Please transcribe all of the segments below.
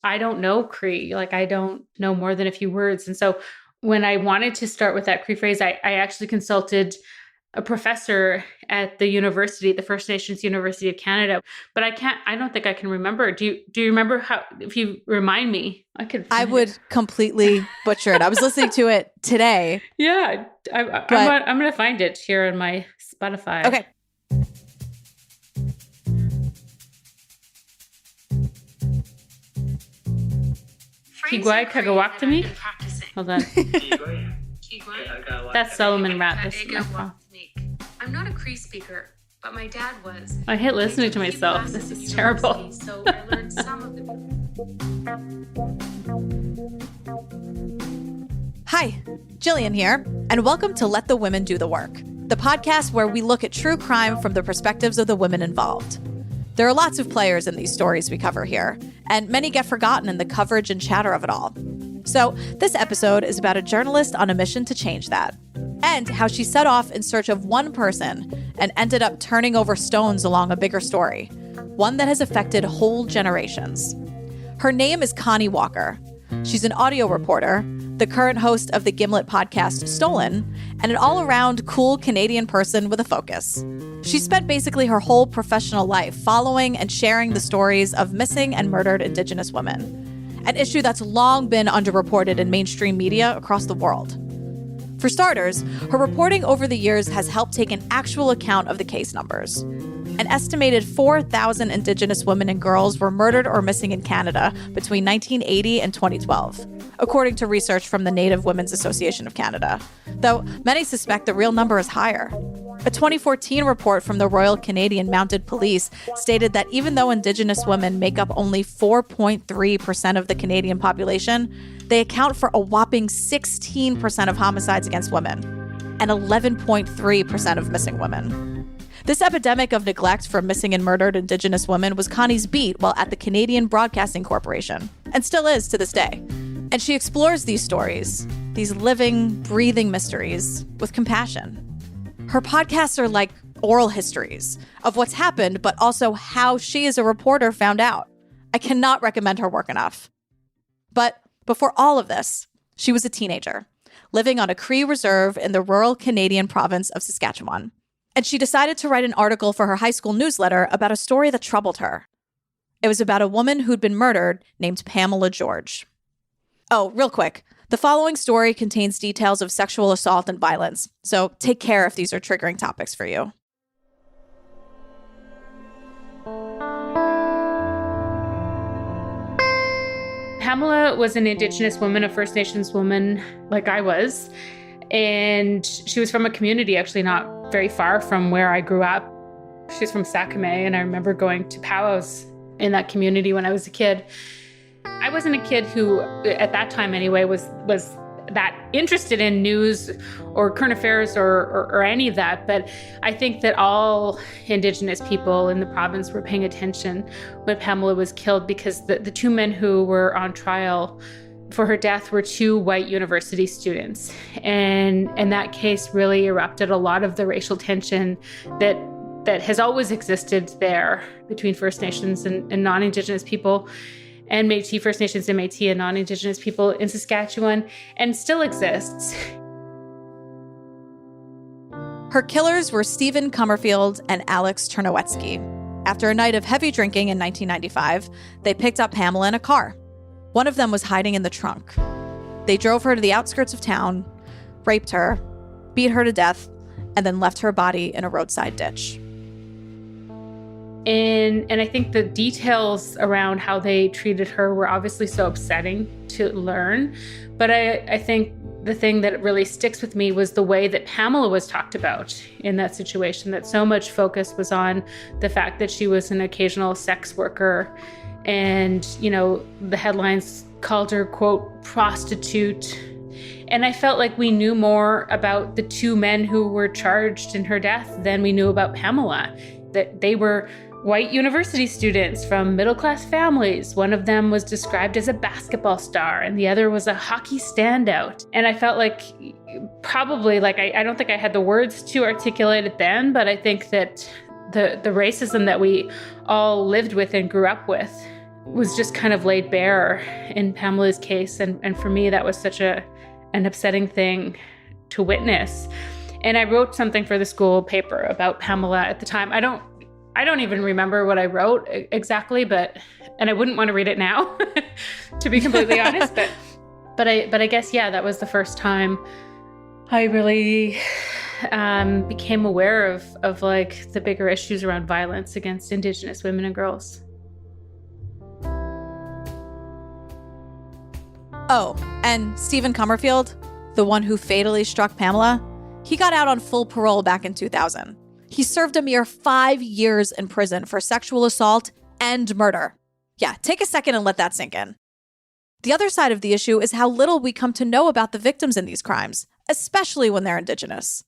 I don't know Cree. Like, I don't know more than a few words. And so when I wanted to start with that Cree phrase, I actually consulted a professor at the university, the First Nations University of Canada. But I don't think I can remember. Do you remember how, if you remind me, I would completely butcher it. I was listening to it today. Yeah. I'm going to find it here in my Spotify. Okay. Kigwai Kagawaktami? Hold on. That's Solomon Rat. I'm not a Cree speaker, but my dad was. I hate listening to myself. This is terrible. So I learned some of the. Hi, Gillian here, and welcome to Let the Women Do the Work, the podcast where we look at true crime from the perspectives of the women involved. There are lots of players in these stories we cover here, and many get forgotten in the coverage and chatter of it all. So this episode is about a journalist on a mission to change that, and how she set off in search of one person and ended up turning over stones along a bigger story, one that has affected whole generations. Her name is Connie Walker. She's an audio reporter, the current host of the Gimlet podcast Stolen, and an all-around cool Canadian person with a focus. She spent basically her whole professional life following and sharing the stories of missing and murdered Indigenous women, an issue that's long been underreported in mainstream media across the world. For starters, her reporting over the years has helped take an actual account of the case numbers. An estimated 4,000 Indigenous women and girls were murdered or missing in Canada between 1980 and 2012, according to research from the Native Women's Association of Canada, though many suspect the real number is higher. A 2014 report from the Royal Canadian Mounted Police stated that even though Indigenous women make up only 4.3% of the Canadian population, they account for a whopping 16% of homicides against women and 11.3% of missing women. This epidemic of neglect for missing and murdered Indigenous women was Connie's beat while at the Canadian Broadcasting Corporation, and still is to this day. And she explores these stories, these living, breathing mysteries, with compassion. Her podcasts are like oral histories of what's happened, but also how she as a reporter found out. I cannot recommend her work enough. But before all of this, she was a teenager, living on a Cree reserve in the rural Canadian province of Saskatchewan. And she decided to write an article for her high school newsletter about a story that troubled her. It was about a woman who'd been murdered named Pamela George. Oh, real quick. The following story contains details of sexual assault and violence, so take care if these are triggering topics for you. Pamela was an Indigenous woman, a First Nations woman, like I was. And she was from a community actually not very far from where I grew up. She's from Sakame, and I remember going to powwows in that community when I was a kid. I wasn't a kid who, at that time anyway, was that interested in news or current affairs or any of that. But I think that all Indigenous people in the province were paying attention when Pamela was killed, because the two men who were on trial for her death were two white university students. And that case really erupted a lot of the racial tension that has always existed there between First Nations and non-Indigenous people, and Métis, First Nations and Métis and non-Indigenous people in Saskatchewan, and still exists. Her killers were Stephen Comerfield and Alex Ternowetsky. After a night of heavy drinking in 1995, they picked up Pamela in a car. One of them was hiding in the trunk. They drove her to the outskirts of town, raped her, beat her to death, and then left her body in a roadside ditch. And I think the details around how they treated her were obviously so upsetting to learn. But I think the thing that really sticks with me was the way that Pamela was talked about in that situation, that so much focus was on the fact that she was an occasional sex worker. And, you know, the headlines called her, quote, prostitute. And I felt like we knew more about the two men who were charged in her death than we knew about Pamela, that they were white university students from middle-class families. One of them was described as a basketball star, and the other was a hockey standout. And I felt like probably, like, I don't think I had the words to articulate it then, but I think that the racism that we all lived with and grew up with was just kind of laid bare in Pamela's case. And for me, that was such an upsetting thing to witness. And I wrote something for the school paper about Pamela at the time. I don't even remember what I wrote exactly, and I wouldn't want to read it now, to be completely honest. But I guess, yeah, that was the first time I really became aware of like the bigger issues around violence against Indigenous women and girls. Oh, and Stephen Comerfield, the one who fatally struck Pamela, he got out on full parole back in 2000. He served a mere 5 years in prison for sexual assault and murder. Yeah, take a second and let that sink in. The other side of the issue is how little we come to know about the victims in these crimes, especially when they're Indigenous.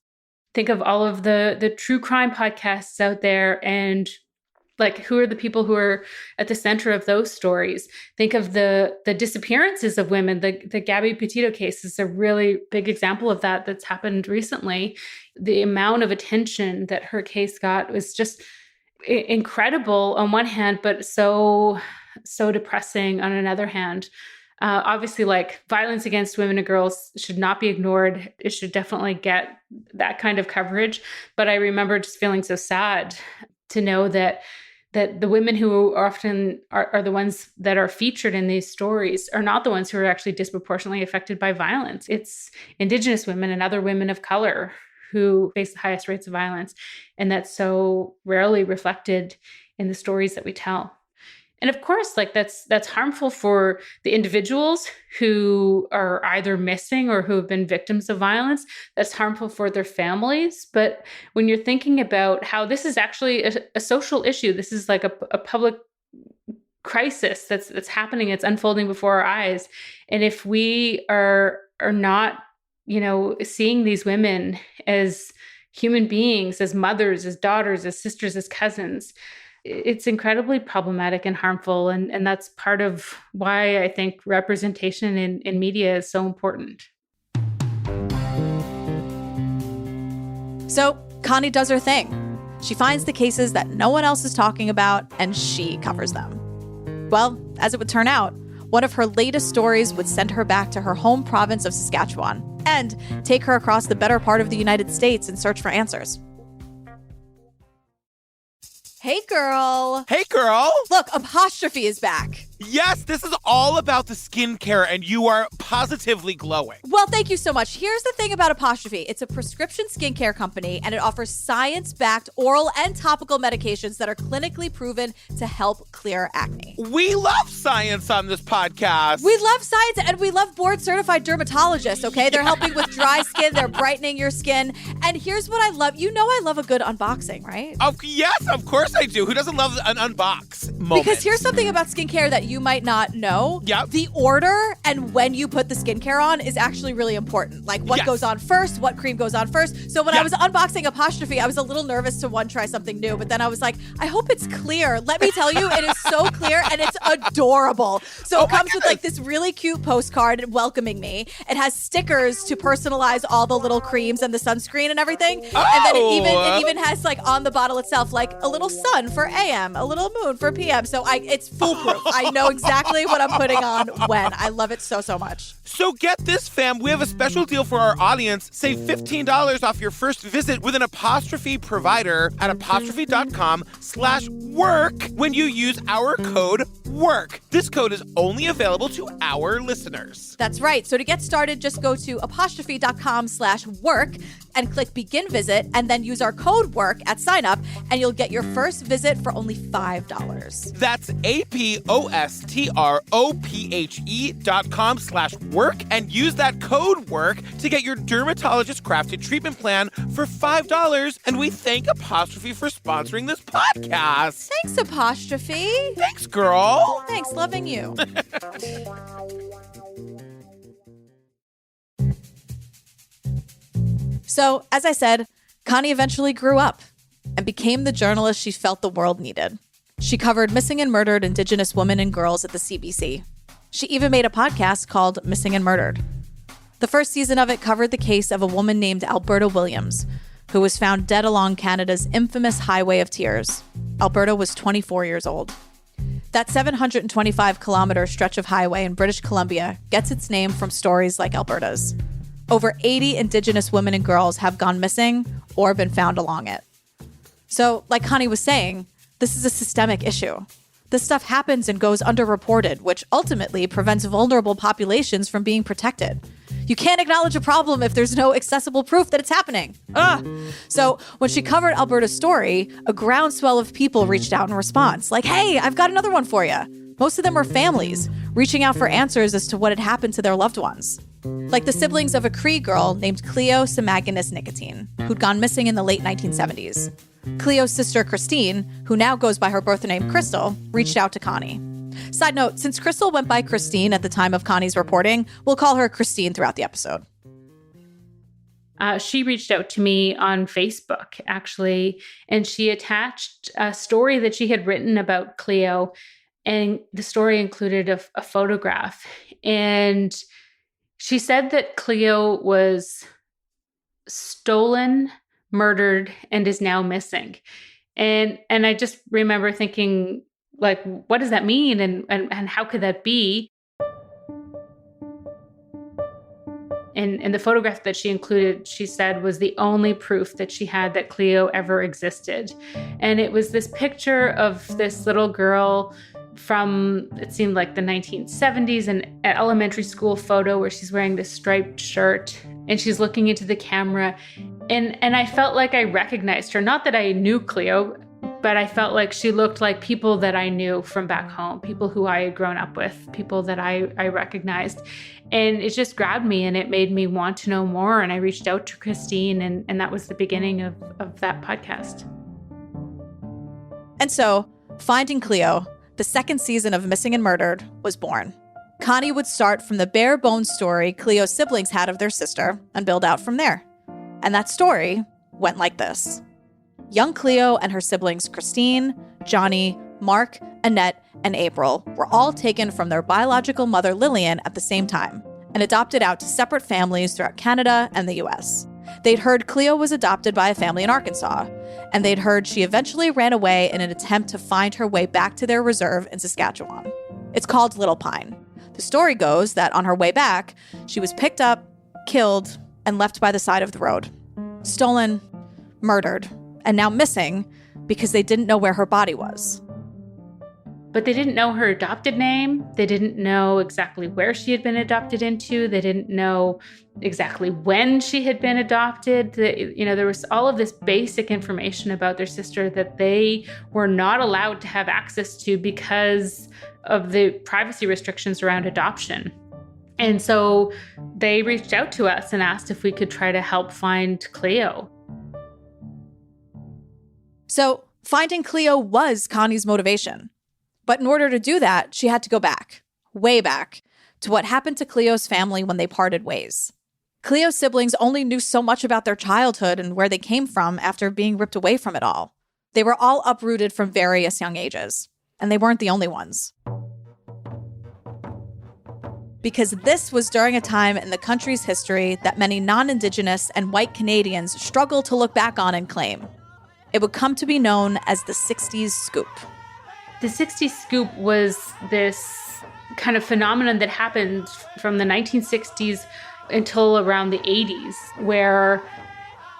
Think of all of the true crime podcasts out there, and like, who are the people who are at the center of those stories? Think of the disappearances of women. The Gabby Petito case is a really big example of that that's happened recently. The amount of attention that her case got was just incredible on one hand, but so depressing on another hand. Obviously, like, violence against women and girls should not be ignored. It should definitely get that kind of coverage. But I remember just feeling so sad to know that the women who often are the ones that are featured in these stories are not the ones who are actually disproportionately affected by violence. It's Indigenous women and other women of color who face the highest rates of violence. And that's so rarely reflected in the stories that we tell. And of course, like, that's harmful for the individuals who are either missing or who have been victims of violence. That's harmful for their families. But when you're thinking about how this is actually a social issue, this is like a public crisis that's happening, it's unfolding before our eyes. And if we are not, seeing these women as human beings, as mothers, as daughters, as sisters, as cousins, it's incredibly problematic and harmful. And that's part of why I think representation in media is so important. So Connie does her thing. She finds the cases that no one else is talking about, and she covers them. Well, as it would turn out, one of her latest stories would send her back to her home province of Saskatchewan and take her across the better part of the United States in search for answers. Hey, girl. Hey, girl. Look, Apostrophe is back. Yes, this is all about the skincare, and you are positively glowing. Well, thank you so much. Here's the thing about Apostrophe. It's a prescription skincare company, and it offers science-backed oral and topical medications that are clinically proven to help clear acne. We love science on this podcast. We love science, and we love board-certified dermatologists, okay? They're helping with dry skin. They're brightening your skin. And here's what I love. You know I love a good unboxing, right? Yes, of course I do. Who doesn't love an unbox moment? Because here's something about skincare that you might not know. Yep. The order and when you put the skincare on is actually really important. Like, what goes on first, what cream goes on first. So when I was unboxing Apostrophe, I was a little nervous to try something new, but then I was like, I hope it's clear. Let me tell you, it is so clear and it's adorable. So it comes with like this really cute postcard welcoming me. It has stickers to personalize all the little creams and the sunscreen and everything. And then it even has, like, on the bottle itself, like a little sun for AM, a little moon for PM. So it's foolproof. I know exactly what I'm putting on when. I love it so, so much. So get this, fam. We have a special deal for our audience. Save $15 off your first visit with an Apostrophe provider at apostrophe.com/work when you use our code WORK. This code is only available to our listeners. That's right. So to get started, just go to apostrophe.com/work and click begin visit, and then use our code WORK at sign up, and you'll get your first visit for only $5. That's apostrophe.com/work and use that code WORK to get your dermatologist crafted treatment plan for $5. And we thank Apostrophe for sponsoring this podcast. Thanks, Apostrophe. Thanks, girl. Thanks, loving you. So, as I said, Connie eventually grew up and became the journalist she felt the world needed. She covered missing and murdered Indigenous women and girls at the CBC. She even made a podcast called Missing and Murdered. The first season of it covered the case of a woman named Alberta Williams, who was found dead along Canada's infamous Highway of Tears. Alberta was 24 years old. That 725-kilometer stretch of highway in British Columbia gets its name from stories like Alberta's. Over 80 Indigenous women and girls have gone missing or been found along it. So, like Connie was saying, this is a systemic issue. This stuff happens and goes underreported, which ultimately prevents vulnerable populations from being protected. You can't acknowledge a problem if there's no accessible proof that it's happening. So when she covered Alberta's story, a groundswell of people reached out in response, like, hey, I've got another one for you. Most of them were families, reaching out for answers as to what had happened to their loved ones. Like the siblings of a Cree girl named Cleo Nicotine, who'd gone missing in the late 1970s. Cleo's sister, Christine, who now goes by her birth name Crystal, reached out to Connie. Side note, since Crystal went by Christine at the time of Connie's reporting, we'll call her Christine throughout the episode. She reached out to me on Facebook, actually, and she attached a story that she had written about Cleo, and the story included a photograph. And she said that Cleo was stolen, murdered, and is now missing. And I just remember thinking, like, what does that mean? And how could that be? And the photograph that she included, she said, was the only proof that she had that Cleo ever existed. And it was this picture of this little girl from, it seemed like the 1970s, an elementary school photo where she's wearing this striped shirt and she's looking into the camera. And I felt like I recognized her. Not that I knew Cleo, but I felt like she looked like people that I knew from back home, people who I had grown up with, people that I recognized. And it just grabbed me and it made me want to know more. And I reached out to Christine, and that was the beginning of that podcast. And so, Finding Cleo, the second season of Missing and Murdered, was born. Connie would start from the bare bones story Cleo's siblings had of their sister and build out from there. And that story went like this. Young Cleo and her siblings Christine, Johnny, Mark, Annette, and April were all taken from their biological mother Lillian at the same time and adopted out to separate families throughout Canada and the US. They'd heard Cleo was adopted by a family in Arkansas, and they'd heard she eventually ran away in an attempt to find her way back to their reserve in Saskatchewan. It's called Little Pine. The story goes that on her way back, she was picked up, killed, and left by the side of the road. Stolen, murdered, and now missing because they didn't know where her body was. But they didn't know her adopted name. They didn't know exactly where she had been adopted into. They didn't know exactly when she had been adopted. There was all of this basic information about their sister that they were not allowed to have access to because of the privacy restrictions around adoption. And so they reached out to us and asked if we could try to help find Cleo. So finding Cleo was Connie's motivation. But in order to do that, she had to go back, way back, to what happened to Cleo's family when they parted ways. Cleo's siblings only knew so much about their childhood and where they came from after being ripped away from it all. They were all uprooted from various young ages, and they weren't the only ones. Because this was during a time in the country's history that many non-Indigenous and white Canadians struggle to look back on and claim. It would come to be known as the 60s Scoop. The 60s Scoop was this kind of phenomenon that happened from the 1960s until around the 80s, where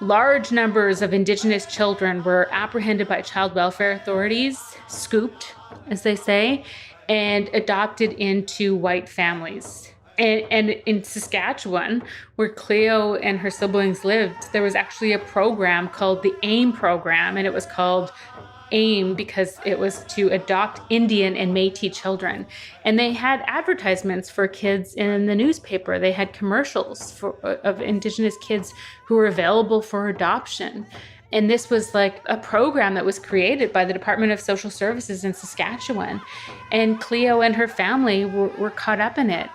large numbers of Indigenous children were apprehended by child welfare authorities, scooped, as they say, and adopted into white families. And in Saskatchewan, where Cleo and her siblings lived, there was actually a program called the AIM program, and it was called AIM because it was to adopt Indian and Métis children. And they had advertisements for kids in the newspaper. They had commercials of Indigenous kids who were available for adoption. And this was like a program that was created by the Department of Social Services in Saskatchewan. And Cleo and her family were caught up in it.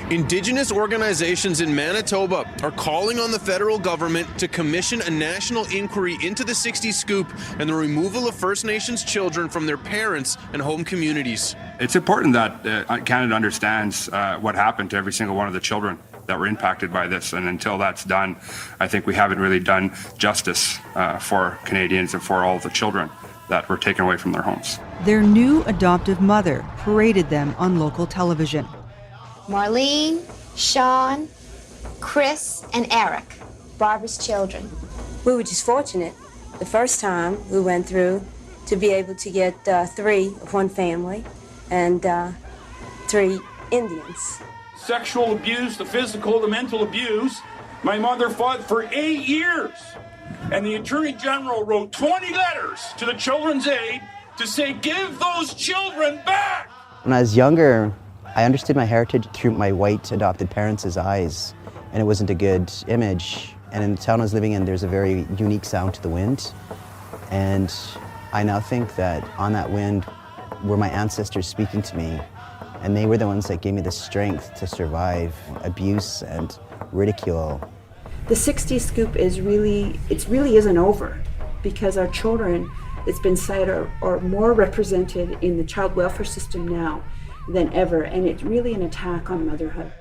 Indigenous organizations in Manitoba are calling on the federal government to commission a national inquiry into the 60s Scoop and the removal of First Nations children from their parents and home communities. It's important that Canada understands what happened to every single one of the children that were impacted by this. And until that's done, I think we haven't really done justice for Canadians and for all the children that were taken away from their homes. Their new adoptive mother paraded them on local television. Marlene, Sean, Chris, and Eric, Barbara's children. We were just fortunate the first time we went through to be able to get 3 of one family and 3 Indians. Sexual abuse, the physical, the mental abuse. My mother fought for 8 years. And the Attorney General wrote 20 letters to the Children's Aid to say, give those children back. When I was younger, I understood my heritage through my white adopted parents' eyes, and it wasn't a good image. And in the town I was living in, there's a very unique sound to the wind. And I now think that on that wind were my ancestors speaking to me, and they were the ones that gave me the strength to survive abuse and ridicule. The 60 scoop really isn't over, because our children, it's been said, are more represented in the child welfare system now than ever, and it's really an attack on motherhood.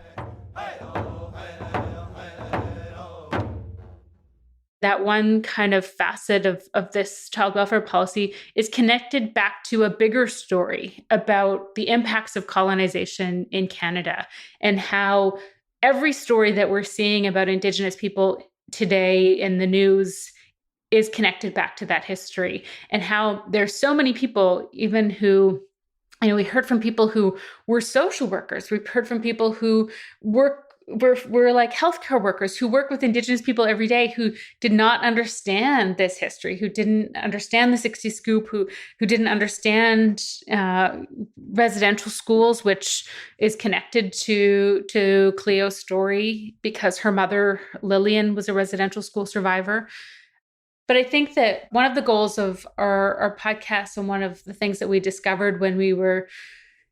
That one kind of facet of this child welfare policy is connected back to a bigger story about the impacts of colonization in Canada, and how every story that we're seeing about Indigenous people today in the news is connected back to that history, and how there's so many people, even who, we heard from people who were social workers. We've heard from people who were like healthcare workers who work with Indigenous people every day, who did not understand this history, who didn't understand the 60 scoop, who didn't understand residential schools, which is connected to Cleo's story because her mother, Lillian, was a residential school survivor. But I think that one of the goals of our podcast, and one of the things that we discovered when we were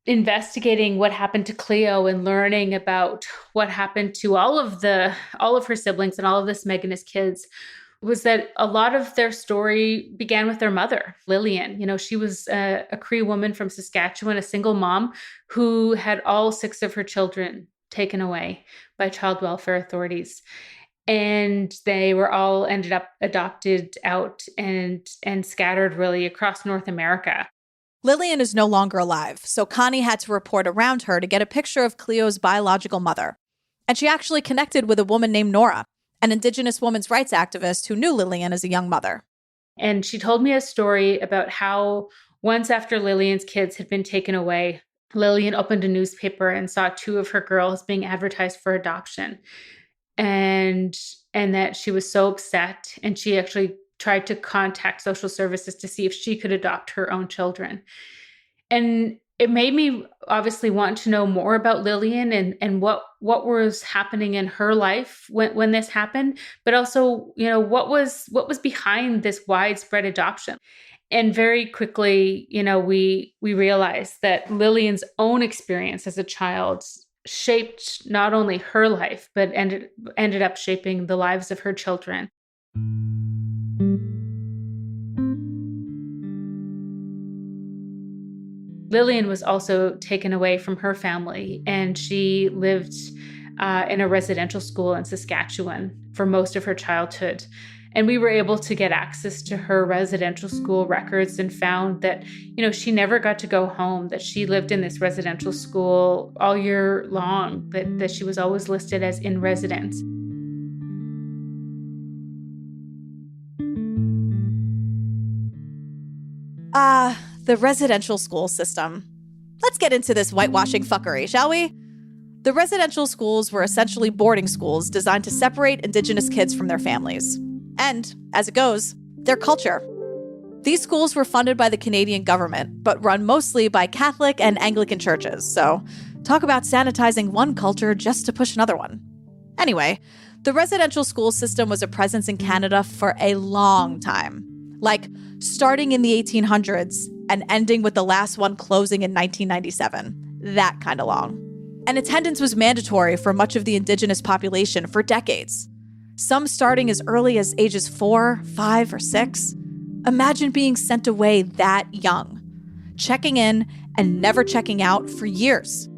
investigating what happened to Cleo and learning about what happened to all of her siblings and all of the Smegness kids, was that a lot of their story began with their mother, Lillian. She was a Cree woman from Saskatchewan, a single mom who had all 6 of her children taken away by child welfare authorities. And they were all ended up adopted out and scattered really across North America. Lillian is no longer alive, so Connie had to report around her to get a picture of Cleo's biological mother. And she actually connected with a woman named Nora, an Indigenous women's rights activist who knew Lillian as a young mother. And she told me a story about how once after Lillian's kids had been taken away, Lillian opened a newspaper and saw 2 of her girls being advertised for adoption. And that she was so upset, and she actually tried to contact social services to see if she could adopt her own children. And it made me obviously want to know more about Lillian and what was happening in her life when this happened, but also, what was behind this widespread adoption. And very quickly, we realized that Lillian's own experience as a child shaped not only her life, but ended up shaping the lives of her children. Lillian was also taken away from her family, and she lived in a residential school in Saskatchewan for most of her childhood. And we were able to get access to her residential school records and found that, she never got to go home, that she lived in this residential school all year long, that she was always listed as in residence. The residential school system. Let's get into this whitewashing fuckery, shall we? The residential schools were essentially boarding schools designed to separate Indigenous kids from their families. And, as it goes, their culture. These schools were funded by the Canadian government, but run mostly by Catholic and Anglican churches, so talk about sanitizing one culture just to push another one. Anyway, the residential school system was a presence in Canada for a long time. Like, starting in the 1800s and ending with the last one closing in 1997. That kind of long. And attendance was mandatory for much of the Indigenous population for decades. Some starting as early as ages 4, 5, or 6. Imagine being sent away that young, checking in and never checking out for years.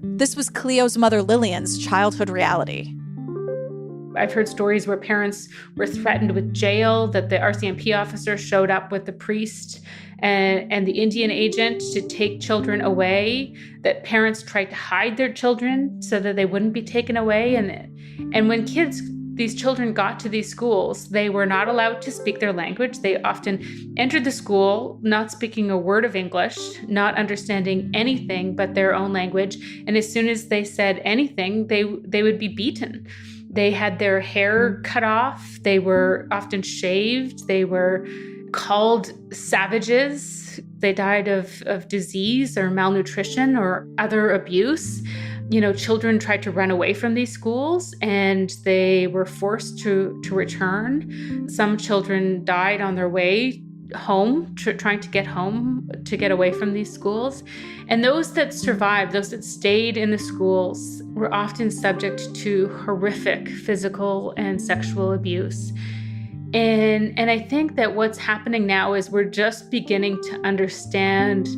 This was Cleo's mother Lillian's childhood reality. I've heard stories where parents were threatened with jail, that the RCMP officer showed up with the priest and the Indian agent to take children away, that parents tried to hide their children so that they wouldn't be taken away. And when these children got to these schools, they were not allowed to speak their language. They often entered the school not speaking a word of English, not understanding anything but their own language. And as soon as they said anything, they would be beaten. They had their hair cut off. They were often shaved. They were called savages. They died of disease or malnutrition or other abuse. Children tried to run away from these schools and they were forced to return. Some children died on their way home, trying to get home, to get away from these schools. And those that survived, those that stayed in the schools, were often subject to horrific physical and sexual abuse. And I think that what's happening now is we're just beginning to understand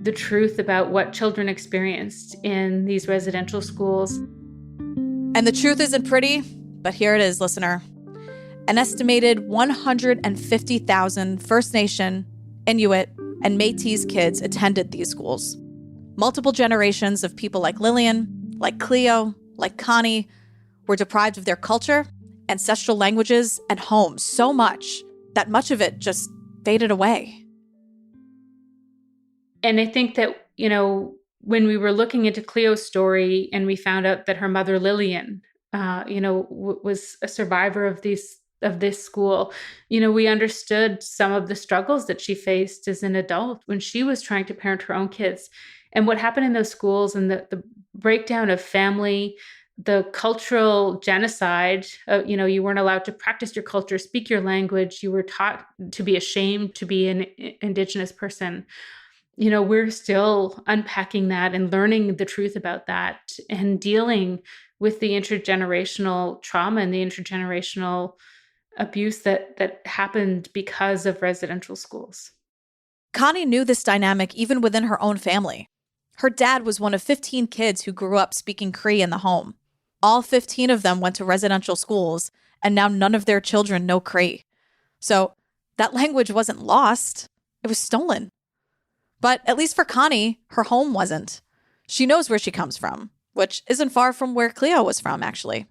the truth about what children experienced in these residential schools. And the truth isn't pretty, but here it is, listener. An estimated 150,000 First Nation, Inuit, and Métis kids attended these schools. Multiple generations of people like Lillian, like Cleo, like Connie, were deprived of their culture, ancestral languages, and homes so much that much of it just faded away. And I think that, when we were looking into Cleo's story and we found out that her mother, Lillian, was a survivor of this school, we understood some of the struggles that she faced as an adult when she was trying to parent her own kids. And what happened in those schools and the breakdown of family, the cultural genocide, you weren't allowed to practice your culture, speak your language. You were taught to be ashamed to be an Indigenous person. We're still unpacking that and learning the truth about that and dealing with the intergenerational trauma and the intergenerational abuse that happened because of residential schools. Connie knew this dynamic even within her own family. Her dad was one of 15 kids who grew up speaking Cree in the home. All 15 of them went to residential schools, and now none of their children know Cree. So that language wasn't lost. It was stolen. But at least for Connie, her home wasn't. She knows where she comes from, which isn't far from where Cleo was from, actually.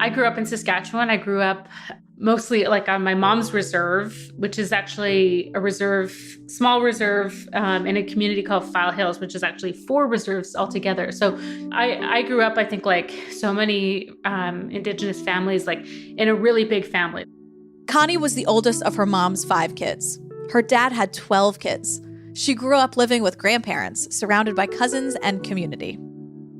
I grew up in Saskatchewan. I grew up mostly on my mom's reserve, which is actually a small reserve in a community called File Hills, which is actually 4 reserves altogether. So I grew up, I think, like so many Indigenous families, in a really big family. Connie was the oldest of her mom's 5 kids. Her dad had 12 kids. She grew up living with grandparents, surrounded by cousins and community.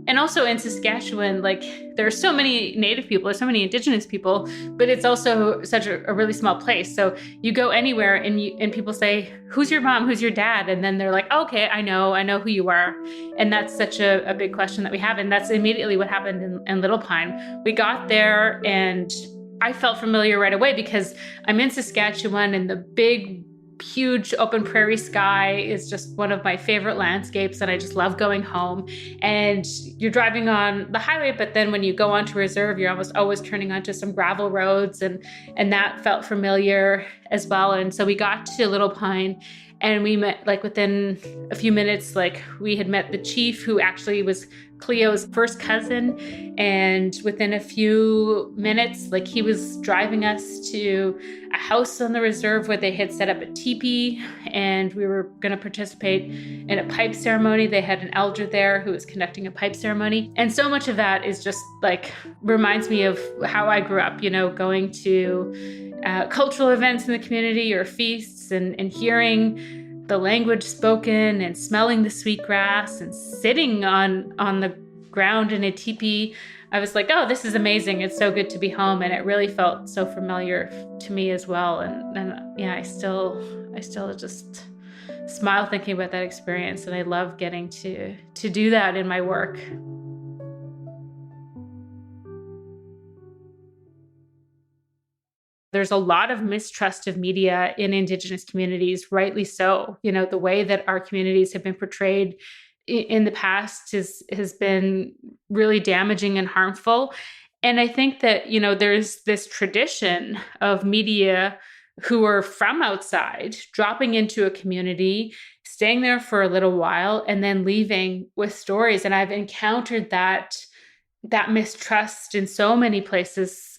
And also in Saskatchewan, there are so many Native people, there's so many Indigenous people, but it's also such a really small place. So you go anywhere and people say, "Who's your mom? Who's your dad?" And then they're like, oh, "Okay, I know who you are." And that's such a big question that we have. And that's immediately what happened in Little Pine. We got there and I felt familiar right away because I'm in Saskatchewan and the big, huge open prairie sky is just one of my favorite landscapes, and I just love going home. And you're driving on the highway, but then when you go onto reserve, you're almost always turning onto some gravel roads, and that felt familiar as well. And so we got to Little Pine and we met within a few minutes, we had met the chief, who actually was Cleo's first cousin. And within a few minutes, he was driving us to a house on the reserve where they had set up a teepee and we were going to participate in a pipe ceremony. They had an elder there who was conducting a pipe ceremony. And so much of that is just reminds me of how I grew up, going to cultural events in the community or feasts and hearing the language spoken and smelling the sweet grass and sitting on the ground in a teepee. I was like, oh, this is amazing. It's so good to be home. And it really felt so familiar to me as well. And yeah, I still just smile thinking about that experience. And I love getting to do that in my work. There's a lot of mistrust of media in Indigenous communities, rightly so. The way that our communities have been portrayed in the past has been really damaging and harmful. And I think that, you know, there's this tradition of media who are from outside, dropping into a community, staying there for a little while, and then leaving with stories. And I've encountered that mistrust in so many places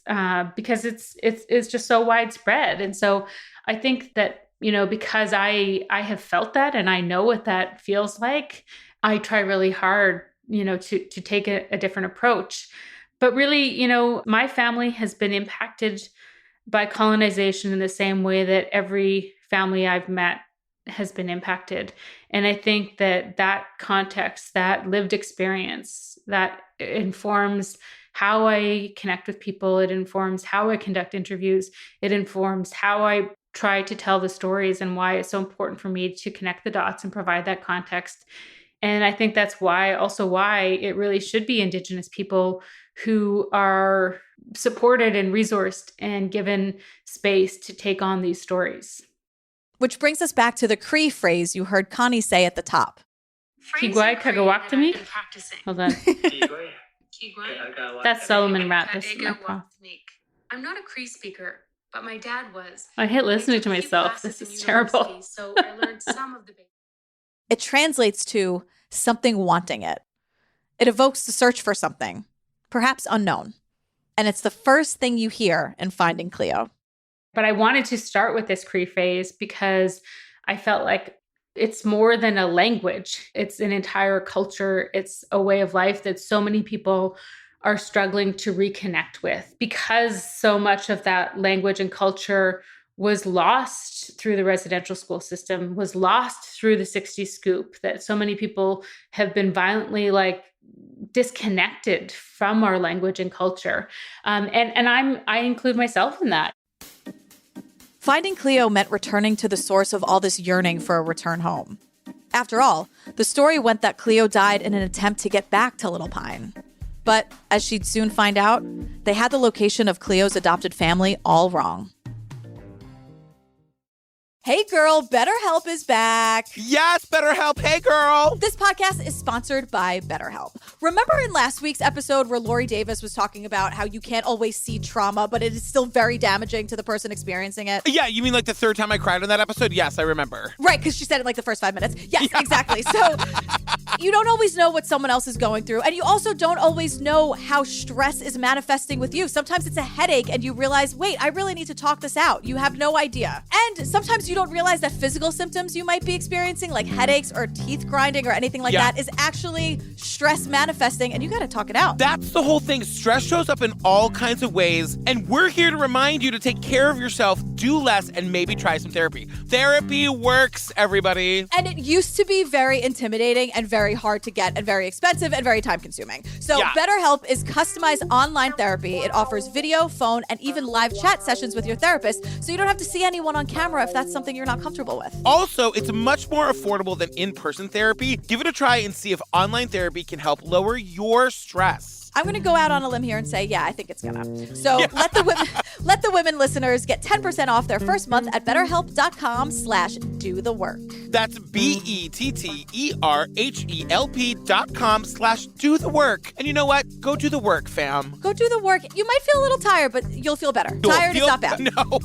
because it's just so widespread. And so I think that, you know, because I have felt that and I know what that feels like, I try really hard, you know, to take a different approach. But really, you know, my family has been impacted by colonization in the same way that every family I've met has been impacted. And I think that context, that lived experience, that informs how I connect with people. It informs how I conduct interviews. It informs how I try to tell the stories and why it's so important for me to connect the dots and provide that context. And I think that's why it really should be Indigenous people who are supported and resourced and given space to take on these stories. Which brings us back to the Cree phrase you heard Connie say at the top. Kigwai Kagawak-to-me? Hold on. That's Solomon Rat. I'm not a Cree speaker, but my dad was. I hate listening to myself. This is terrible. So I learned some of the basics. It translates to something wanting it. It evokes the search for something, perhaps unknown. And it's the first thing you hear in Finding Cleo. But I wanted to start with this Cree phrase because I felt like it's more than a language. It's an entire culture. It's a way of life that so many people are struggling to reconnect with because so much of that language and culture was lost through the residential school system, was lost through the 60s scoop, that so many people have been violently disconnected from our language and culture. And I include myself in that. Finding Cleo meant returning to the source of all this yearning for a return home. After all, the story went that Cleo died in an attempt to get back to Little Pine. But as she'd soon find out, they had the location of Cleo's adopted family all wrong. Hey girl, BetterHelp is back. Yes, BetterHelp. Hey girl. This podcast is sponsored by BetterHelp. Remember in last week's episode where Lori Davis was talking about how you can't always see trauma, but it is still very damaging to the person experiencing it? Yeah, you mean like the third time I cried on that episode? Yes, I remember. Right, because she said it like the first 5 minutes. Yes, exactly. So you don't always know what someone else is going through, and you also don't always know how stress is manifesting with you. Sometimes it's a headache and you realize, wait, I really need to talk this out. You have no idea. And sometimes you don't realize that physical symptoms you might be experiencing, like headaches or teeth grinding or anything like that, is actually stress manifesting, and you got to talk it out. That's the whole thing. Stress shows up in all kinds of ways, and we're here to remind you to take care of yourself, do less, and maybe try some therapy. Therapy works, everybody. And it used to be very intimidating and very hard to get and very expensive and very time-consuming. So BetterHelp is customized online therapy. It offers video, phone, and even live chat sessions with your therapist, so you don't have to see anyone on camera if that's something you're not comfortable with. Also, it's much more affordable than in-person therapy. Give it a try and see if online therapy can help lower your stress. I'm going to go out on a limb here and say, I think it's gonna. So let the women listeners get 10% off their first month at BetterHelp.com/dothework. That's BetterHelp.com/dothework. And you know what? Go do the work, fam. Go do the work. You might feel a little tired, but you'll feel better. Tired is not bad. No.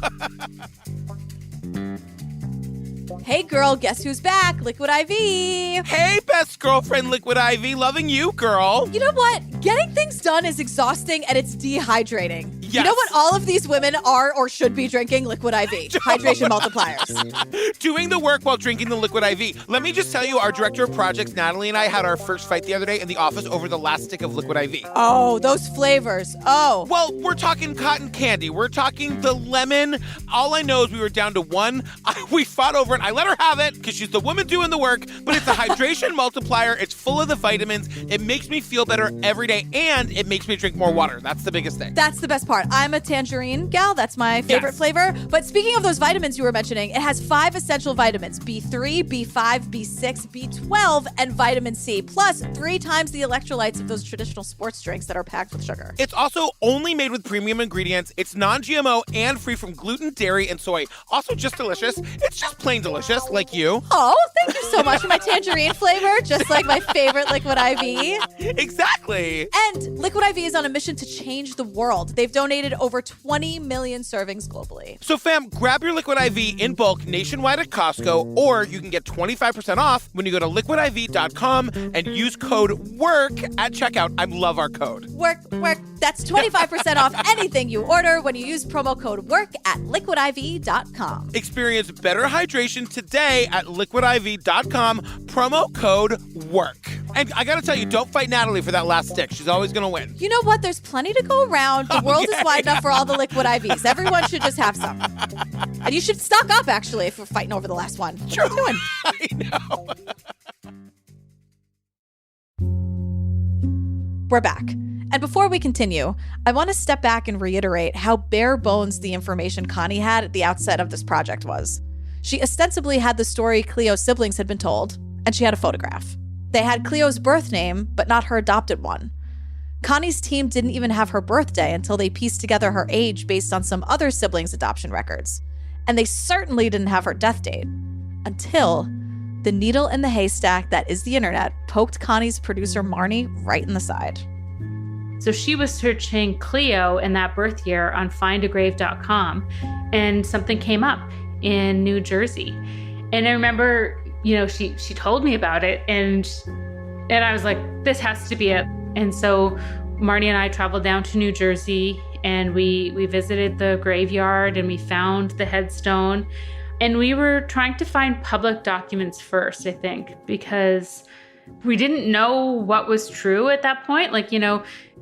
Hey girl, guess who's back? Liquid IV. Hey, best girlfriend, Liquid IV. Loving you, girl. You know what? Getting things done is exhausting and it's dehydrating. Yes. You know what all of these women are or should be drinking? Liquid IV. Hydration multipliers. Doing the work while drinking the Liquid IV. Let me just tell you, our director of projects, Natalie, and I had our first fight the other day in the office over the last stick of Liquid IV. Oh, those flavors. Oh. Well, we're talking cotton candy. We're talking the lemon. All I know is we were down to one. We fought over it. I let her have it because she's the woman doing the work, but it's a hydration multiplier. It's full of the vitamins. It makes me feel better every day, and it makes me drink more water. That's the biggest thing. That's the best part. smart. I'm a tangerine gal. That's my favorite flavor. But speaking of those vitamins you were mentioning, it has 5 essential vitamins: B3, B5, B6, B12, and vitamin C, plus 3 times the electrolytes of those traditional sports drinks that are packed with sugar. It's also only made with premium ingredients. It's non-GMO and free from gluten, dairy, and soy. Also just delicious. It's just plain delicious, like you. Oh, thank you so much for my tangerine flavor, just like my favorite Liquid IV. Exactly. And Liquid IV is on a mission to change the world. They've donated over 20 million servings globally. So fam, grab your Liquid IV in bulk nationwide at Costco, or you can get 25% off when you go to liquidiv.com and use code WORK at checkout. I love our code. Work. That's 25% off anything you order when you use promo code WORK at liquidiv.com. Experience better hydration today at liquidiv.com, promo code WORK. And I gotta tell you, don't fight Natalie for that last stick. She's always gonna win. You know what? There's plenty to go around. The world is wide enough for all the Liquid IVs. Everyone should just have some. And you should stock up, actually, if we're fighting over the last one. What are you doing? I know. We're back. And before we continue, I want to step back and reiterate how bare bones the information Connie had at the outset of this project was. She ostensibly had the story Cleo's siblings had been told, and she had a photograph. They had Cleo's birth name, but not her adopted one. Connie's team didn't even have her birthday until they pieced together her age based on some other siblings' adoption records. And they certainly didn't have her death date. Until the needle in the haystack that is the internet poked Connie's producer Marnie right in the side. So she was searching Cleo in that birth year on findagrave.com, and something came up in New Jersey. And I remember, she told me about it, and I was like, this has to be it. And so Marnie and I traveled down to New Jersey, and we visited the graveyard, and we found the headstone. And we were trying to find public documents first, I think, because we didn't know what was true at that point.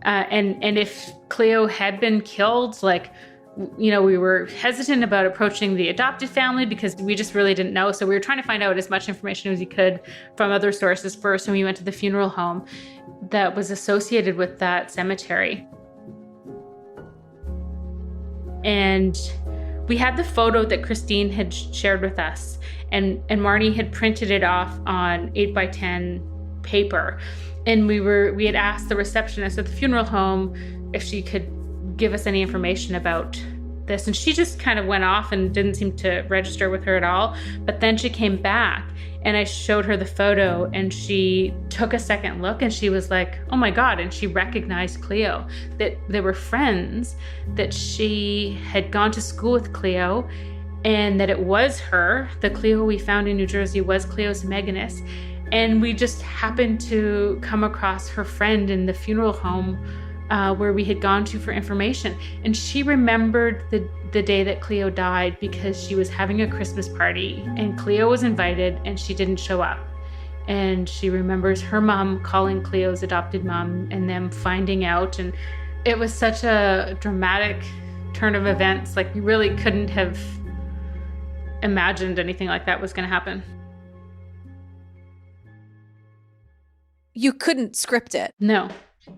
And if Cleo had been killed, we were hesitant about approaching the adopted family because we just really didn't know. So we were trying to find out as much information as we could from other sources first. And we went to the funeral home that was associated with that cemetery. And we had the photo that Christine had shared with us, and Marnie had printed it off on 8x10 paper. And we had asked the receptionist at the funeral home if she could give us any information about this. And she just kind of went off and didn't seem to register with her at all. But then she came back and I showed her the photo, and she took a second look and she was like, oh my God. And she recognized Cleo, that they were friends, that she had gone to school with Cleo, and that it was her. The Cleo we found in New Jersey was Cleo's Meganus. And we just happened to come across her friend in the funeral home where we had gone to for information. And she remembered the day that Cleo died because she was having a Christmas party and Cleo was invited and she didn't show up. And she remembers her mom calling Cleo's adopted mom and them finding out. And it was such a dramatic turn of events. You really couldn't have imagined anything like that was going to happen. You couldn't script it. No.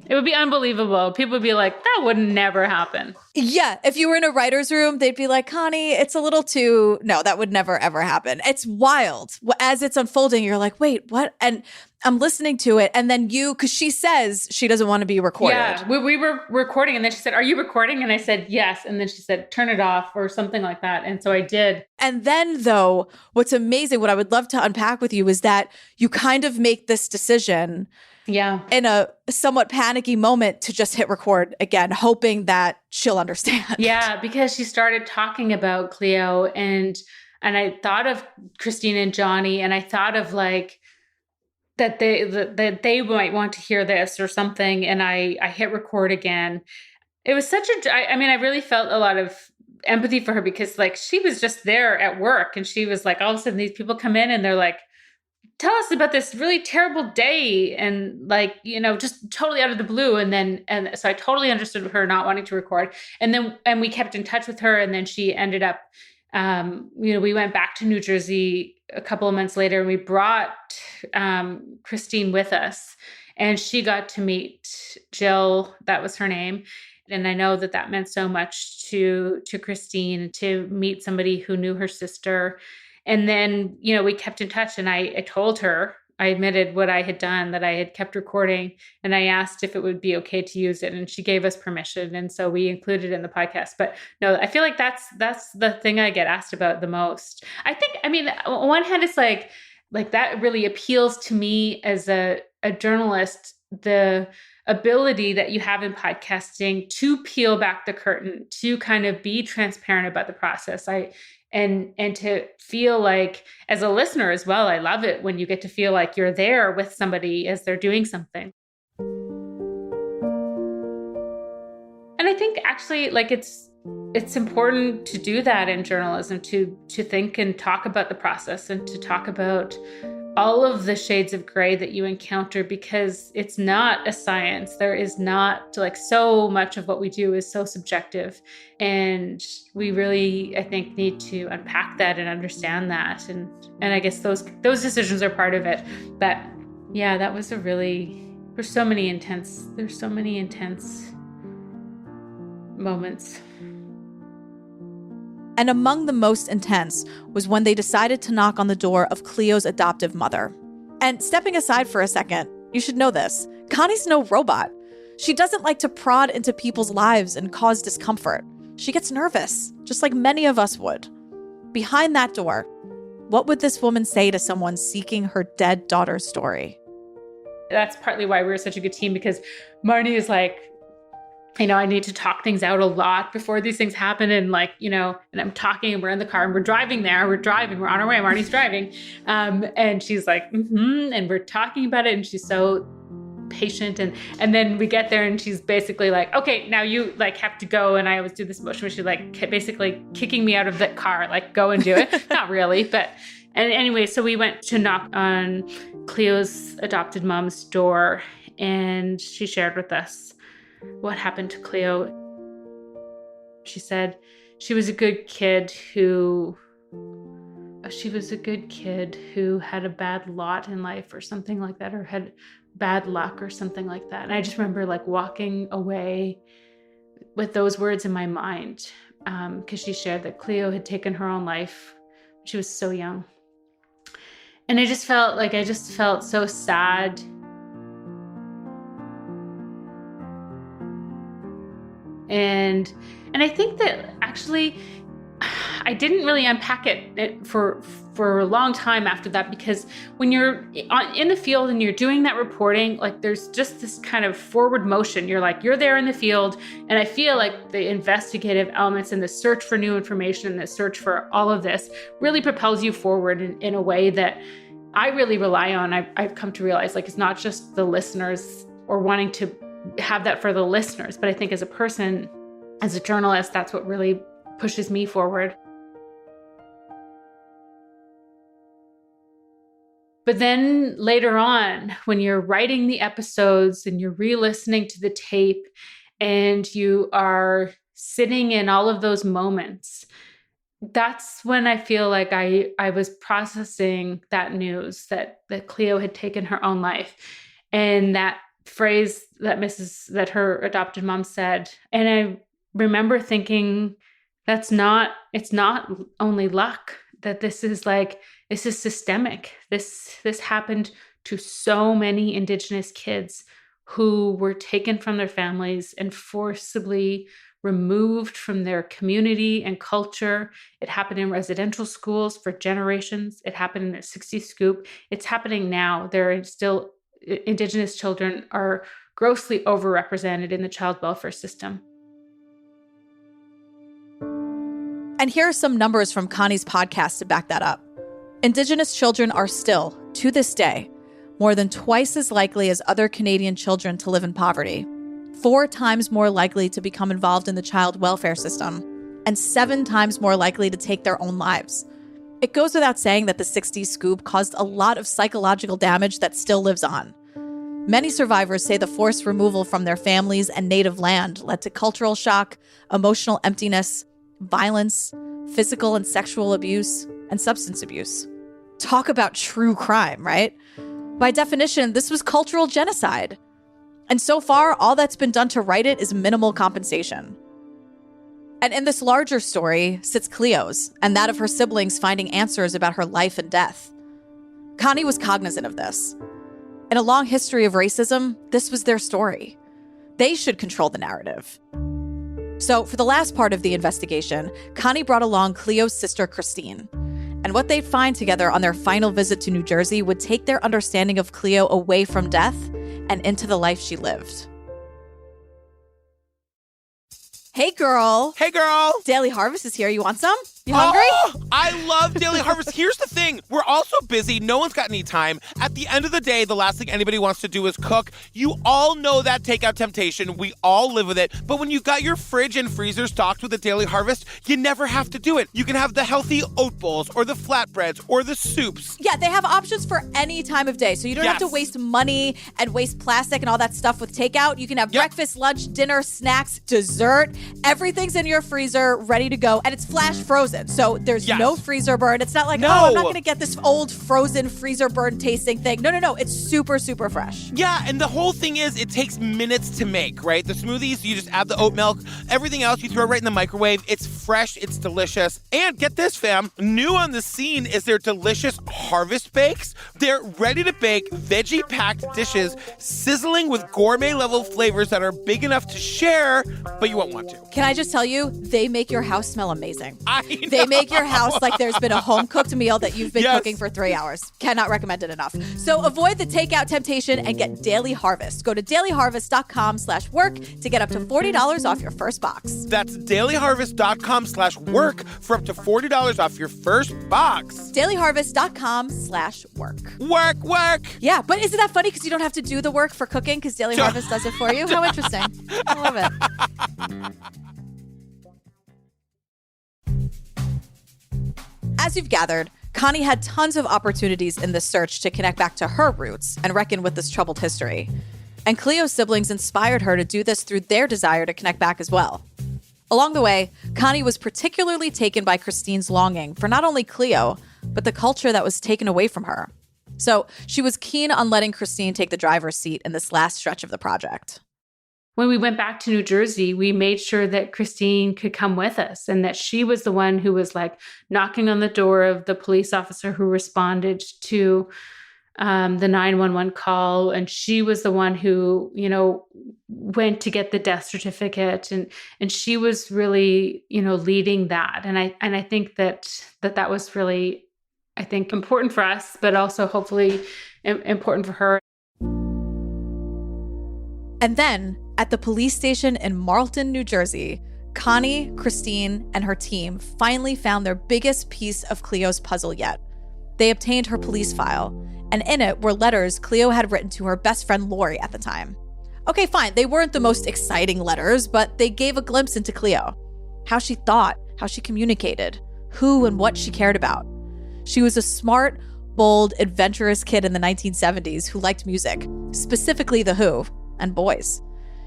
It would be unbelievable. People would be like, that would never happen. Yeah. If you were in a writer's room, they'd be like, Connie, it's a little too... No, that would never, ever happen. It's wild. As it's unfolding, you're like, wait, what? And I'm listening to it. And then because she says she doesn't want to be recorded. Yeah, we were recording. And then she said, are you recording? And I said, yes. And then she said, turn it off or something like that. And so I did. And then, though, what's amazing, what I would love to unpack with you is that you kind of make this decision... Yeah. In a somewhat panicky moment to just hit record again, hoping that she'll understand. Yeah, because she started talking about Cleo and I thought of Christine and Johnny, and I thought of that they might want to hear this or something. And I hit record again. It was such I really felt a lot of empathy for her because she was just there at work and she was all of a sudden these people come in and they're like, tell us about this really terrible day and just totally out of the blue. And so I totally understood her not wanting to record. And we kept in touch with her. And then she ended up, we went back to New Jersey a couple of months later and we brought Christine with us and she got to meet Jill. That was her name. And I know that that meant so much to Christine, to meet somebody who knew her sister. And then, we kept in touch, and I told her, I admitted what I had done, that I had kept recording, and I asked if it would be okay to use it, and she gave us permission. And so we included it in the podcast. But no, I feel like that's the thing I get asked about the most. I think, on one hand, it's like that really appeals to me as a journalist, the ability that you have in podcasting to peel back the curtain, to kind of be transparent about the process. And to feel like, as a listener as well, I love it when you get to feel like you're there with somebody as they're doing something. And I think actually, it's important to do that in journalism, to think and talk about the process, and to talk about all of the shades of gray that you encounter, because it's not a science. There is not, so much of what we do is so subjective. And we really, I think, need to unpack that and understand that. And I guess those decisions are part of it. But yeah, that was there's so many intense moments. And among the most intense was when they decided to knock on the door of Cleo's adoptive mother. And stepping aside for a second, you should know this: Connie's no robot. She doesn't like to prod into people's lives and cause discomfort. She gets nervous, just like many of us would. Behind that door, what would this woman say to someone seeking her dead daughter's story? That's partly why we're such a good team, because Marnie is like, I need to talk things out a lot before these things happen. And and I'm talking, and we're in the car, and we're driving there. We're on our way. Marnie's driving. And she's like, and we're talking about it. And she's so patient. And then we get there, and she's basically like, okay, now you have to go. And I always do this motion where she's basically kicking me out of the car, go and do it. Not really, but anyway, so we went to knock on Cleo's adopted mom's door, and she shared with us what happened to Cleo. She said she was a good kid who had a bad lot in life or something like that, or had bad luck or something like that. And I just remember walking away with those words in my mind, because she shared that Cleo had taken her own life when she was so young. And I just felt so sad. And I think that actually I didn't really unpack it for a long time after that, because when you're in the field and you're doing that reporting, there's just this kind of forward motion. You're there in the field, and I feel like the investigative elements and the search for new information and the search for all of this really propels you forward in a way that I really rely on. I've come to realize it's not just the listeners or wanting to have that for the listeners, but I think as a person, as a journalist, that's what really pushes me forward. But then later on, when you're writing the episodes and you're re-listening to the tape, and you are sitting in all of those moments, that's when I feel like I was processing that news that Cleo had taken her own life, and that phrase that her adopted mom said. And I remember thinking, it's not only luck, that this is systemic. This happened to so many Indigenous kids who were taken from their families and forcibly removed from their community and culture. It happened in residential schools for generations. It happened in the 60s scoop. It's happening now. There are still Indigenous children are grossly overrepresented in the child welfare system. And here are some numbers from Connie's podcast to back that up. Indigenous children are still, to this day, more than twice as likely as other Canadian children to live in poverty, 4 times more likely to become involved in the child welfare system, and 7 times more likely to take their own lives. It goes without saying that the 60s scoop caused a lot of psychological damage that still lives on. Many survivors say the forced removal from their families and native land led to cultural shock, emotional emptiness, violence, physical and sexual abuse, and substance abuse. Talk about true crime, right? By definition, this was cultural genocide. And so far, all that's been done to right it is minimal compensation. And in this larger story sits Cleo's and that of her siblings finding answers about her life and death. Connie was cognizant of this. In a long history of racism, this was their story. They should control the narrative. So for the last part of the investigation, Connie brought along Cleo's sister, Christine. And what they'd find together on their final visit to New Jersey would take their understanding of Cleo away from death and into the life she lived. Hey, girl. Hey, girl. Daily Harvest is here. You want some? You hungry? Oh, I love Daily Harvest. Here's the thing. We're all so busy. No one's got any time. At the end of the day, the last thing anybody wants to do is cook. You all know that takeout temptation. We all live with it. But when you've got your fridge and freezer stocked with a Daily Harvest, you never have to do it. You can have the healthy oat bowls or the flatbreads or the soups. Yeah, they have options for any time of day. So you don't have to waste money and waste plastic and all that stuff with takeout. You can have breakfast, lunch, dinner, snacks, dessert. Everything's in your freezer, ready to go. And it's flash frozen. So there's no freezer burn. It's not like, oh, I'm not going to get this old frozen freezer burn tasting thing. No. It's super, super fresh. Yeah, and the whole thing is it takes minutes to make, right? The smoothies, you just add the oat milk. Everything else, you throw right in the microwave. It's fresh. It's delicious. And get this, fam. New on the scene is their delicious Harvest Bakes. They're ready-to-bake, veggie-packed dishes, sizzling with gourmet-level flavors that are big enough to share, but you won't want to. Can I just tell you, they make your house smell amazing. I know. They make your house like there's been a home-cooked meal that you've been cooking for 3 hours. Cannot recommend it enough. So avoid the takeout temptation and get Daily Harvest. Go to dailyharvest.com/work to get up to $40 off your first box. That's dailyharvest.com/work for up to $40 off your first box. dailyharvest.com/work. Work. Yeah, but isn't that funny? Because you don't have to do the work for cooking because Daily Harvest does it for you. How interesting. I love it. As you've gathered, Connie had tons of opportunities in this search to connect back to her roots and reckon with this troubled history. And Cleo's siblings inspired her to do this through their desire to connect back as well. Along the way, Connie was particularly taken by Christine's longing for not only Cleo, but the culture that was taken away from her. So she was keen on letting Christine take the driver's seat in this last stretch of the project. When we went back to New Jersey, we made sure that Christine could come with us and that she was the one who was like knocking on the door of the police officer who responded to the 911 call. And she was the one who, went to get the death certificate. And she was really, leading that. And I think that was really, I think, important for us, but also hopefully important for her. And then, at the police station in Marlton, New Jersey, Connie, Christine, and her team finally found their biggest piece of Cleo's puzzle yet. They obtained her police file, and in it were letters Cleo had written to her best friend Lori at the time. Okay, fine, they weren't the most exciting letters, but they gave a glimpse into Cleo. How she thought, how she communicated, who and what she cared about. She was a smart, bold, adventurous kid in the 1970s who liked music, specifically The Who, and boys.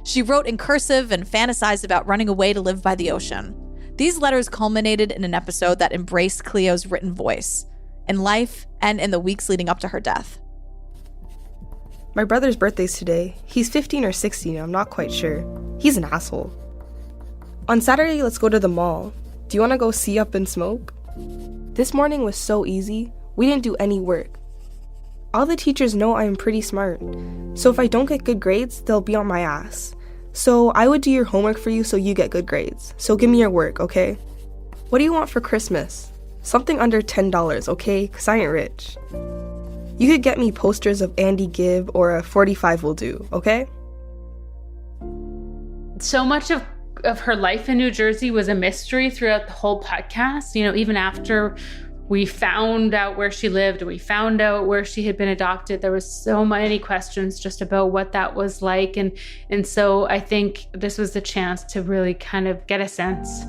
She wrote in cursive and fantasized about running away to live by the ocean. These letters culminated in an episode that embraced Cleo's written voice, in life and in the weeks leading up to her death. My brother's birthday's today. He's 15 or 16, I'm not quite sure. He's an asshole. On Saturday, let's go to the mall. Do you want to go see Up and Smoke? This morning was so easy. We didn't do any work. All the teachers know I am pretty smart, so if I don't get good grades, they'll be on my ass. So I would do your homework for you so you get good grades. So give me your work, okay? What do you want for Christmas? Something under $10, okay? Because I ain't rich. You could get me posters of Andy Gibb or a 45 will do, okay? So much of her life in New Jersey was a mystery throughout the whole podcast. Even after we found out where she lived and we found out where she had been adopted, there was so many questions just about what that was like. And so I think this was the chance to really kind of get a sense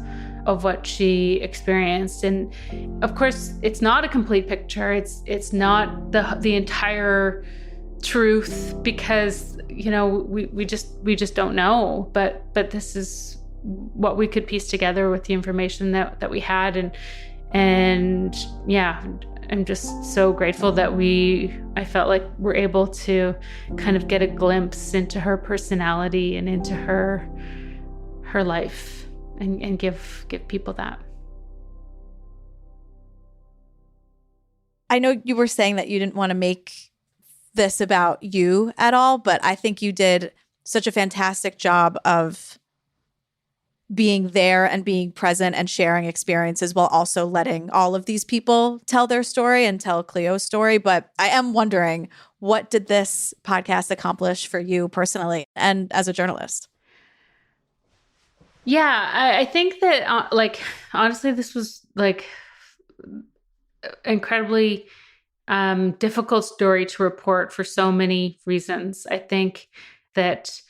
of what she experienced. And of course, it's not a complete picture. It's not the entire truth because, we just don't know. But this is what we could piece together with the information that we had. And yeah, I'm just so grateful that I felt like we're able to kind of get a glimpse into her personality and into her life and give people that. I know you were saying that you didn't want to make this about you at all, but I think you did such a fantastic job of being there and being present and sharing experiences while also letting all of these people tell their story and tell Cleo's story. But I am wondering, what did this podcast accomplish for you personally and as a journalist? Yeah, I think that, honestly, this was incredibly difficult story to report for so many reasons. I think that,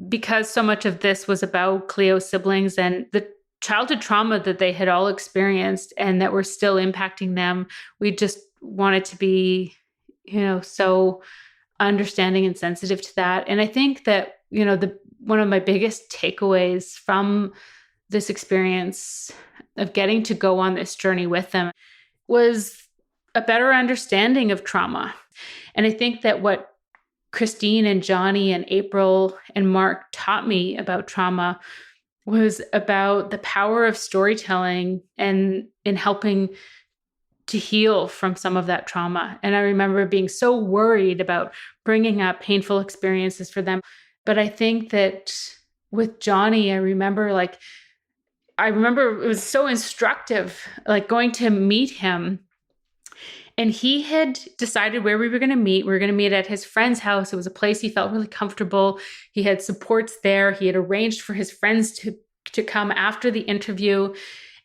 because so much of this was about Cleo's siblings and the childhood trauma that they had all experienced and that were still impacting them, we just wanted to be, so understanding and sensitive to that. And I think that, one of my biggest takeaways from this experience of getting to go on this journey with them was a better understanding of trauma. And I think that what Christine and Johnny and April and Mark taught me about trauma was about the power of storytelling and in helping to heal from some of that trauma. And I remember being so worried about bringing up painful experiences for them. But I think that with Johnny, I remember it was so instructive, going to meet him. And he had decided where we were going to meet. We were going to meet at his friend's house. It was a place he felt really comfortable. He had supports there. He had arranged for his friends to come after the interview.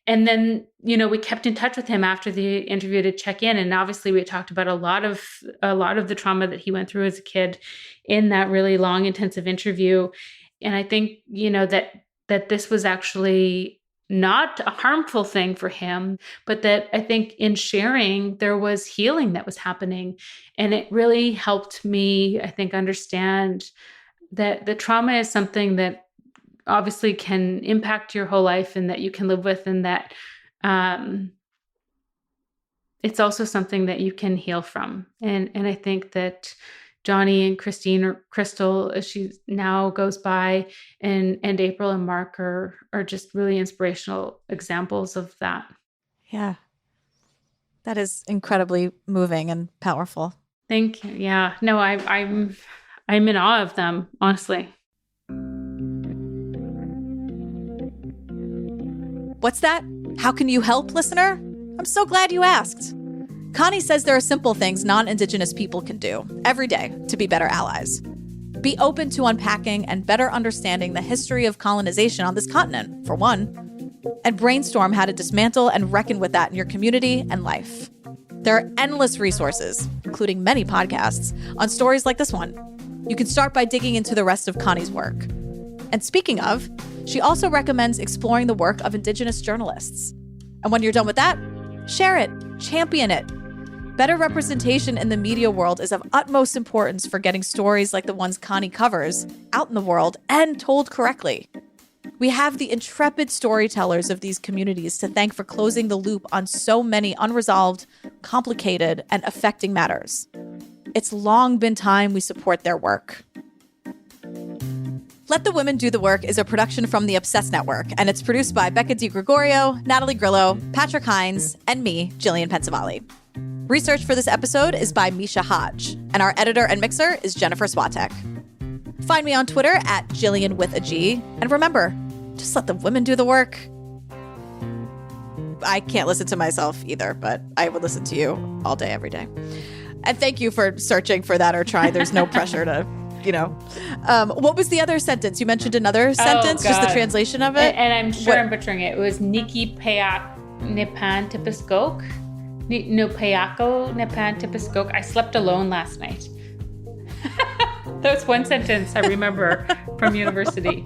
And then, we kept in touch with him after the interview to check in. And obviously we talked about a lot of the trauma that he went through as a kid in that really long, intensive interview. And I think, that this was actually not a harmful thing for him, but that I think in sharing, there was healing that was happening. And it really helped me, I think, understand that the trauma is something that obviously can impact your whole life and that you can live with, and that it's also something that you can heal from. And I think that Johnny and Christine, or Crystal, as she now goes by, and April and Mark are just really inspirational examples of that. Yeah. That is incredibly moving and powerful. Thank you. Yeah. No, I'm in awe of them, honestly. What's that? How can you help, listener? I'm so glad you asked. Connie says there are simple things non-Indigenous people can do every day to be better allies. Be open to unpacking and better understanding the history of colonization on this continent, for one, and brainstorm how to dismantle and reckon with that in your community and life. There are endless resources, including many podcasts, on stories like this one. You can start by digging into the rest of Connie's work. And speaking of, she also recommends exploring the work of Indigenous journalists. And when you're done with that, share it, champion it. Better representation in the media world is of utmost importance for getting stories like the ones Connie covers out in the world and told correctly. We have the intrepid storytellers of these communities to thank for closing the loop on so many unresolved, complicated, and affecting matters. It's long been time we support their work. Let the Women Do the Work is a production from the Obsessed Network, and it's produced by Becca DiGregorio, Natalie Grillo, Patrick Hines, and me, Gillian Pensavalle. Research for this episode is by Misha Hodge, and our editor and mixer is Jennifer Swatek. Find me on Twitter at Gillian with a G, and remember, just let the women do the work. I can't listen to myself either, but I would listen to you all day, every day. And thank you for searching for that or try. There's no pressure to, what was the other sentence? You mentioned another sentence, just the translation of it? And I'm sure I'm butchering it. It was Niki Payak Nipan Tipiskok. No Payako Nipan Tipiskok. I slept alone last night. That was one sentence I remember from university.